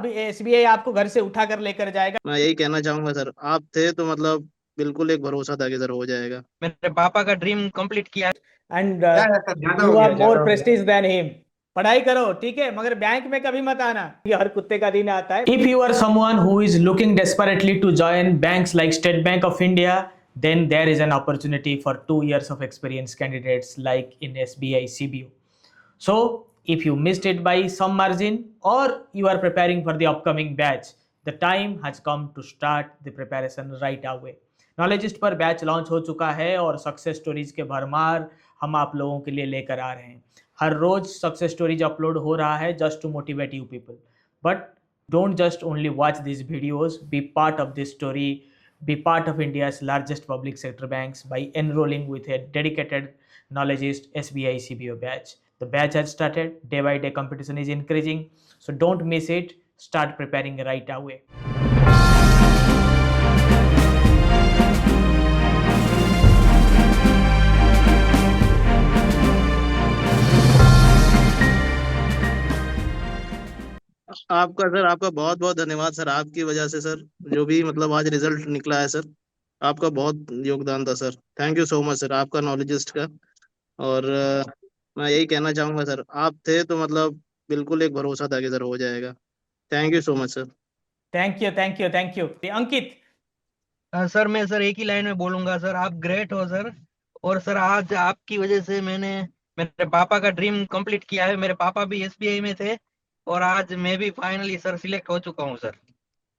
अभी एसबीआई आपको घर से उठा कर लेकर जाएगा। मैं यही कहना चाहूंगा सर, आप थे तो मतलब बिल्कुल एक भरोसा था कि सर हो जाएगा। मेरे पापा का ड्रीम कंप्लीट किया है। एंड क्या है सर, ज्यादा यू हो आर गया, मोर ज्यादा हो गया। Prestige than him. पढ़ाई करो ठीक है, मगर बैंक में कभी मत आना, ये हर कुत्ते का दिन आता है। If you are someone who is looking desperately to join banks like State Bank of India, then there is an opportunity for 2 years of experience candidates like in SBI CBO. So if you missed it by some margin or you are preparing for the upcoming batch, the time has come to start the preparation right away. नॉलेजिस्ट पर batch launch हो चुका है और success stories के भरमार हम आप लोगों के लिए लेकर आ रहे हैं। हर रोज सक्सेस स्टोरीज अपलोड हो रहा है just to motivate you people, but don't just only watch this videos, be part of this story, be part of India's largest public sector banks by enrolling with a dedicated knowledgeist SBI CBO batch. The batch has started, day by day competition is increasing, so don't miss it. Start preparing right away. आपका sir, आपका बहुत बहुत धन्यवाद sir. आपकी वजह से sir जो भी मतलब आज रिजल्ट निकला है सर, आपका बहुत योगदान था sir. Thank you so much sir, आपका नॉलेजिस्ट का। और मैं यही कहना चाहूंगा सर, आप थे तो मतलब बिल्कुल एक भरोसा था कि सर हो जाएगा। Thank you so much sir. Thank you thank you thank you Ankit. Sir मैं सर एक ही लाइन में बोलूंगा सर, आप ग्रेट हो सर। और सर आज आपकी वजह से मैंने मेरे पापा का ड्रीम कंप्लीट किया है। मेरे पापा भी एसबीआई में थे और आज मैं भी फाइनली सर सिलेक्ट हो चुका हूँ sir.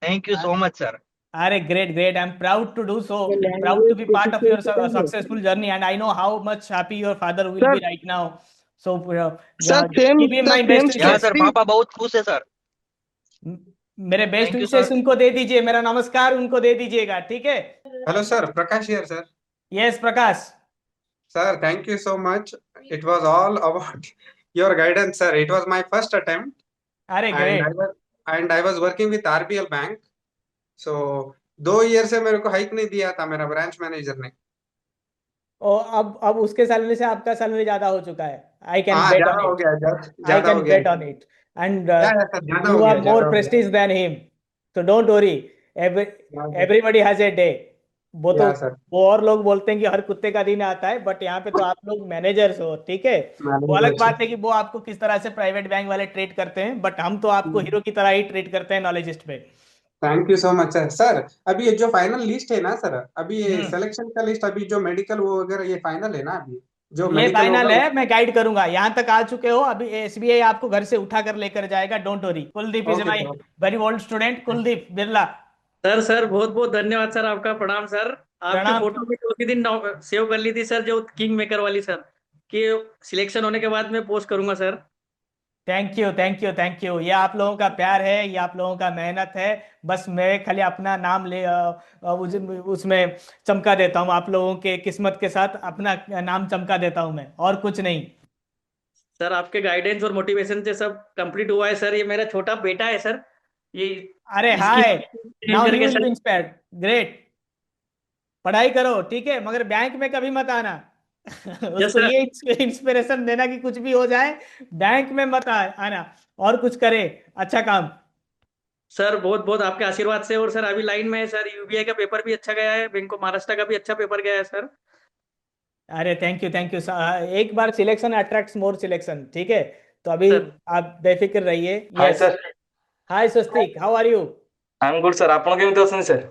Thank you so much sir. अरे great great, I am proud to do so, proud to be part of your successful journey and I know how much happy your father will be sir right now. So sir same give him sir my same best यहाँ wishes. Sir पापा बहुत खुश है sir. मेरे best thank you wishes sir. उनको दे दीजिए, मेरा नमस्कार उनको दे दीजिएगा, ठीक है। Hello, sir. Prakash here, sir. Yes Prakash. Sir, thank you so much. It was all about your guidance, sir. It was my first attempt, अरे and I great. was and I was working with RBL Bank. So 2 year से मेरे को hike नहीं दिया था मेरा branch manager ने। और अब उसके सैलरी से आपका सैलरी ज्यादा हो चुका है। आई कैन हाँ, बेट ऑन ज्यादा हो इट। गया, आई ज्यादा कैन हो गया। Bet on it and sir, ज्यादा यू हो आर गया, मोर ज्यादा हो गया। Prestige than him, so don't worry. Everybody has a day. वो तो या सर, वो और लोग बोलते हैं कि हर कुत्ते का दिन आता है, बट यहाँ पे तो आप लोग मैनेजर्स हो, ठीक है। वो अलग मैनेजर। बात है कि वो आपको किस तरह से प्राइवेट बैंक वाले ट्रीट करते हैं, बट हम तो आपको हीरो की तरह ही ट्रीट करते हैं नॉलेजिस्ट पे। Thank you so much sir. Sir अभी ये जो फाइनल लिस्ट है ना सर, अभी ये हम्म। सिलेक्शन का लिस्ट, अभी जो मेडिकल वो वगैरह ये फाइनल है ना, अभी जो ये मेडिकल फाइनल होगा है, मैं गाइड करूंगा। यहाँ तक आ चुके हो, अभी एसबीआई आपको घर से उठा कर लेकर जाएगा, don't worry. Kuldeep is okay my sir. Very old student, Kuldeep Birla. Sir sir बहुत बहुत धन्यवाद सर, आपका प्रणाम सर। आपकी प्रणाम। फोटो भी उसी दिन सेव कर ली थी सर, जो किंग मेकर वाली सर, कि सिलेक्शन होने के बाद मैं पोस्ट करूंगा sir. Thank you thank you thank you, ये आप लोगों का प्यार है, ये आप लोगों का मेहनत है। बस मैं खाली अपना नाम ले उसमें चमका देता हूँ, आप लोगों के किस्मत के साथ अपना नाम चमका देता हूँ मैं, और कुछ नहीं। सर आपके गाइडेंस और मोटिवेशन से सब कंप्लीट हुआ है सर। ये मेरा छोटा बेटा है सर, ये अरे इसकी हाय, नाउ यू करके will sir. B inspired. Great. पढ़ाई करो ठीक है, मगर बैंक में कभी मत आना। यस उसको सर। ये इंस्पिरेशन देना कि कुछ भी हो जाए, बैंक में मत आना, और कुछ करे अच्छा काम। सर बहुत बहुत आपके आशीर्वाद से, और सर अभी लाइन में है सर, यूबीआई का पेपर भी अच्छा गया है, बैंक ऑफ महाराष्ट्र का भी अच्छा पेपर गया है सर। अरे थैंक यू थैंक यू। एक बार सिलेक्शन अट्रैक्ट्स मोर सिलेक्शन, ठीक है। तो अभी सर आप बेफिक्र रहिए। Hi yes. Sir. Hi Swastik, how are you? I am good sir, ଆପଣ କେମିତି ଅଛନ୍ତି सर?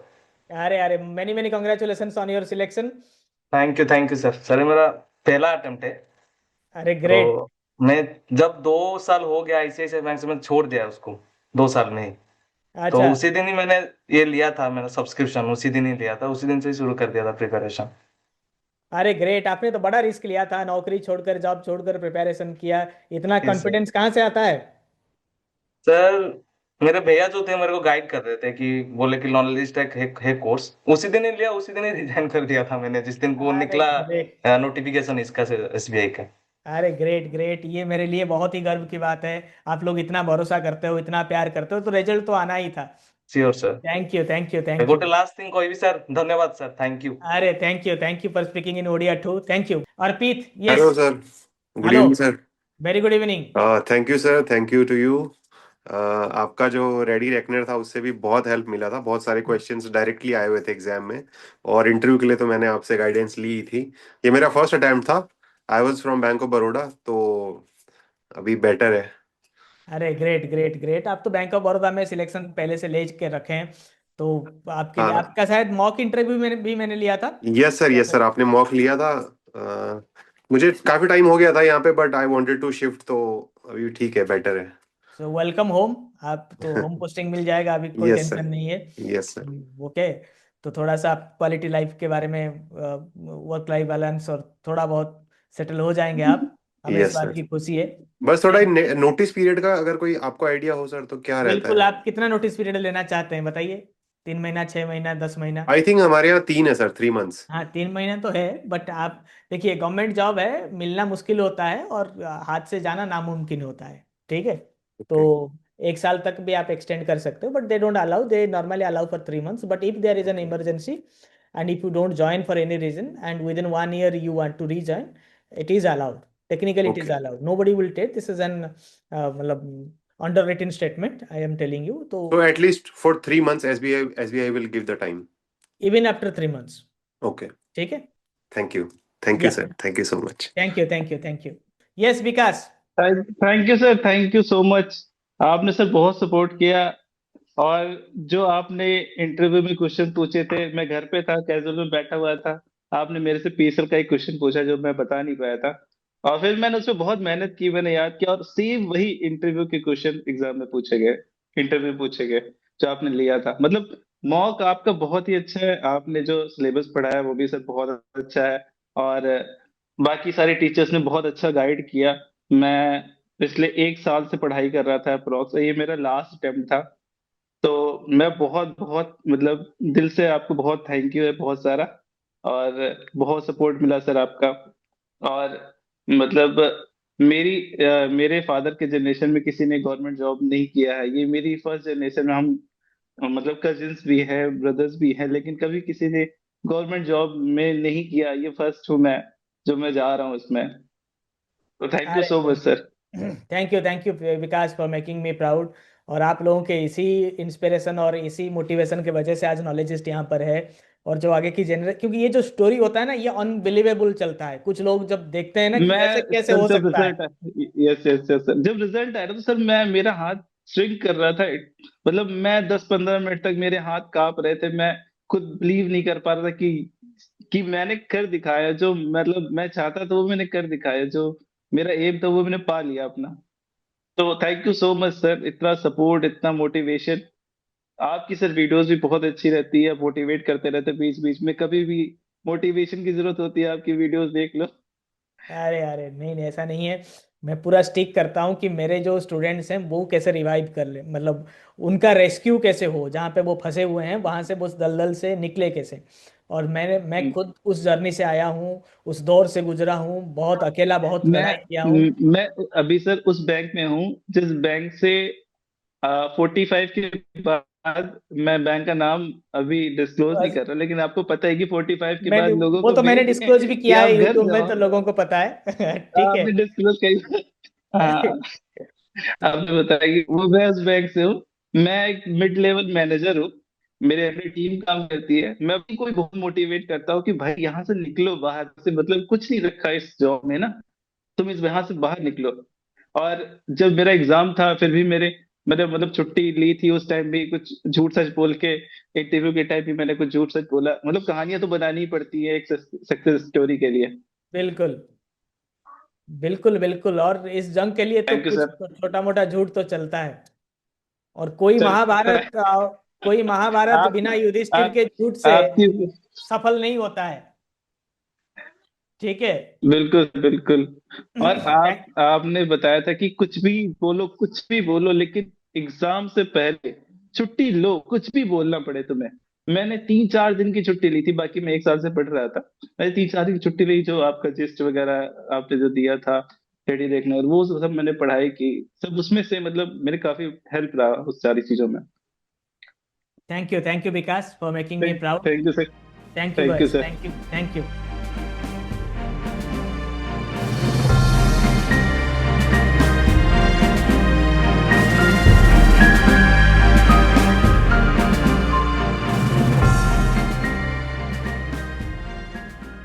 अरे अरे, many many congratulation on your selection. Thank you sir. Sir ये मेरा पहला अटेम्प्ट है। अरे ग्रेट। तो मैं जब 2 साल हो गया आईसीआईसीआई बैंक से, मैंने छोड़ दिया उसको 2 साल में ही। तो अच्छा। उसी दिन ही मैंने ये लिया था, मैंने सब्सक्रिप्शन उसी दिन ही लिया था, उसी दिन से ही शुरू कर दिया था प्रिपरेशन। अरे ग्रेट, आपने तो बड़ा रिस्क लिया था, नौकरी छोड़कर जॉब छोड़कर प्रिपरेशन किया। इतना यस सर। कॉन्फिडेंस कहाँ से आता है? सर मेरे भैया जो थे मेरे को गाइड कर रहे थे, कि बोले कि नॉलेज टेक है कोर्स, उसी दिन ही लिया, उसी दिन ही रिजाइन कर दिया था मैंने, जिस दिन को अरे निकला ग्रेट। नोटिफिकेशन इसका एसबीआई का। अरे ग्रेट ग्रेट, ये मेरे लिए बहुत ही गर्व की बात है। आप लोग इतना भरोसा करते हो, इतना प्यार करते हो, तो रिजल्ट तो आना ही था। Sure sir. Thank you thank you thank you. गोटे लास्ट थिंग कहबी सर, धन्यवाद सर, थैंक यू। अरे thank you for speaking in Odia too, thank you. Arpit, Hello, yes. sir. Good hello. evening, sir. Very good evening. Thank you, sir. Thank you to you. आपका जो ready reckoner था उससे भी बहुत help मिला था, बहुत सारे क्वेश्चंस डायरेक्टली आए हुए थे एग्जाम में, और इंटरव्यू के लिए तो मैंने आपसे गाइडेंस ली थी। ये मेरा फर्स्ट अटेम्प्ट था, I was from bank of Baroda, तो अभी बेटर है। अरे ग्रेट ग्रेट ग्रेट, आप तो बैंक ऑफ बड़ौदा में सिलेक्शन पहले से ले के रखे हैं, तो आपके लिए, हाँ, आपका शायद मॉक इंटरव्यू मैंने लिया था। यस सर, आपने मॉक लिया था। अ, मुझे काफी टाइम हो गया था यहाँ पे, but I wanted to shift, तो अभी ठीक है, बेटर है। सो वेलकम होम, आप तो होम पोस्टिंग मिल जाएगा, अभी कोई यस टेंशन सर, नहीं है। Yes sir. ओके, तो थोड़ा सा आप क्वालिटी लाइफ के बारे में, वर्क लाइफ बैलेंस और थोड़ा बहुत सेटल हो जाएंगे आप, हमें इस यस बात सर, की खुशी है। बस थोड़ा Thank- नोटिस पीरियड का अगर कोई आपको आइडिया हो सर, तो क्या रहता बिल्कुल, है? आप कितना नोटिस पीरियड लेना चाहते हैं बताइए, 3 महीना, 6 महीना, 10 महीना? आई थिंक हमारे यहाँ 3 है सर, 3 मंथ्स। हाँ, 3 महीना तो है, बट आप देखिए, गवर्नमेंट जॉब है, मिलना मुश्किल होता है और हाथ से जाना नामुमकिन होता है, ठीक है? तो ओके। 1 साल तक भी आप एक्सटेंड कर सकते हो, but they don't allow, they normally allow for 3 months, but if there is an emergency and if you don't join for any reason and within 1 year you want to rejoin, it is allowed, technically it is okay, allowed, nobody will take, this is an मतलब underwritten statement I am telling you, तो so at least for 3 months SBI will give the time. even after 3 months, Okay, ठीक है? thank you, thank you या, sir, thank you so much. Thank you thank you thank you. Yes Vikas. Thank you sir, thank you so much. आपने sir बहुत support किया, और जो आपने interview में क्वेश्चन पूछे थे, मैं घर पे था, कैजुअल में बैठा हुआ था, आपने मेरे से पीएसएल का एक क्वेश्चन पूछा जो मैं बता नहीं पाया था, और फिर मैंने उसमें बहुत मेहनत की, मैंने याद किया, और सेम वही इंटरव्यू के क्वेश्चन एग्जाम में पूछे गए, इंटरव्यू पूछे गए जो आपने लिया था। मतलब मॉक आपका बहुत ही अच्छा है, आपने जो सिलेबस पढ़ाया वो भी सर बहुत अच्छा है, और बाकी सारे टीचर्स ने बहुत अच्छा गाइड किया। मैं पिछले 1 साल से पढ़ाई कर रहा था अप्रोक्स, ये मेरा लास्ट अटेम्प्ट था, तो मैं बहुत बहुत मतलब दिल से आपको बहुत थैंक यू है, बहुत सारा, और बहुत सपोर्ट मिला सर आपका। और मतलब मेरे फादर के जनरेशन में किसी ने गवर्नमेंट जॉब नहीं किया है, ये मेरी फर्स्ट जनरेशन में, हम मतलब कजिन्स भी है, ब्रदर्स भी है, लेकिन कभी किसी ने गवर्नमेंट जॉब में नहीं किया, ये फर्स्ट हूँ मैं जो मैं जा रहा हूँ इसमें, तो थैंक यू अरे सो much sir. Thank you Vikas for making me proud, और आप लोगों के इसी इंस्पिरेशन और इसी मोटिवेशन की वजह से आज नॉलेजिस्ट यहाँ पर है, और जो आगे की जनरेशन, क्योंकि ये जो स्टोरी होता है ना, ये अनबिलीवेबल चलता है, कुछ लोग जब देखते हैं ना कि ऐसे मैं कैसे सर हो जब सकता है। Result, yes yes yes sir, जब रिजल्ट आया था तो सर मैं, मेरा हाथ स्विंग कर रहा था, मतलब मैं 10-15 मिनट तक मेरे हाथ कांप रहे थे, मैं खुद बिलीव नहीं कर पा रहा था कि मैंने कर दिखाया, जो मतलब मैं चाहता था वो मैंने कर दिखाया, जो मेरा एम था वो मैंने पा लिया अपना। तो thank you so much sir, इतना सपोर्ट, इतना मोटिवेशन। आपकी सर वीडियोस भी बहुत अच्छी रहती है, मोटिवेट करते रहते बीच बीच में, कभी भी मोटिवेशन की जरूरत होती है आपकी वीडियोस देख लो। अरे अरे नहीं नहीं, ऐसा नहीं है, मैं पूरा स्टिक करता हूँ कि मेरे जो स्टूडेंट्स हैं वो कैसे रिवाइव कर ले, मतलब उनका रेस्क्यू कैसे हो, जहाँ पे वो फंसे हुए हैं वहां से वो उस दलदल से निकले कैसे। और मैं खुद उस जर्नी से आया हूँ, उस दौर से गुजरा हूँ, बहुत अकेला बहुत लड़ाई किया हूँ। मैं अभी सर उस बैंक में हूँ जिस बैंक से 45 के बाद, मैं बैंक का नाम अभी डिस्क्लोज नहीं बस, कर रहा, लेकिन आपको पता है कि 45 के मैं बाद लोगों वो को तो मैंने भेजते हैं डिस्क्लोज भी कि किया है आप घर यूट्यूब में, जाओ। तो लोगों को पता है ठीक है। आपने डिस्क्लोज कही, हाँ, आपने बताया कि वो, मैं उस बैंक से हूँ, मैं एक मिड लेवल मैनेजर हूँ, मेरे अपनी टीम काम करती है, मैं भी कोई बहुत मोटिवेट करता हूँ कि भाई यहाँ से निकलो बाहर से, मतलब कुछ नहीं रखा इस जॉब में ना, तुम इस यहाँ से बाहर निकलो। और जब मेरा एग्जाम था फिर भी मेरे, मैंने मतलब छुट्टी ली थी उस टाइम भी, कुछ झूठ सच बोल के, इंटरव्यू के टाइम भी मैंने कुछ झूठ सच बोला, मतलब कहानियां तो बनानी ही पड़ती है एक सक्सेस स्टोरी के लिए। बिल्कुल बिल्कुल बिल्कुल, और इस जंग के लिए तो थैंक यू कुछ सर। तो छोटा मोटा झूठ तो चलता है, और चल, कोई महाभारत आप बिना युधिष्ठिर आप के झूठ से आपकी, सफल नहीं होता है, ठीक है? बिल्कुल बिल्कुल। और थैंक आपने बताया था कि कुछ भी बोलो, कुछ भी बोलो, लेकिन एग्जाम से पहले छुट्टी लो, कुछ भी बोलना पड़े तुम्हें। मैंने 3-4 दिन की छुट्टी ली थी, बाकी मैं 1 साल से पढ़ रहा था, मैंने 3-4 दिन की छुट्टी ली, जो आपका जिस्ट वगैरह आपने जो दिया था, स्टडी देखना, और वो सब मैंने पढ़ाई की, सब उसमें से मतलब मेरे काफी हेल्प रहा उस सारी चीजों में। Thank you Vikas for making me proud. Thank you sir. Thank you thank you बस, सर। Thank you.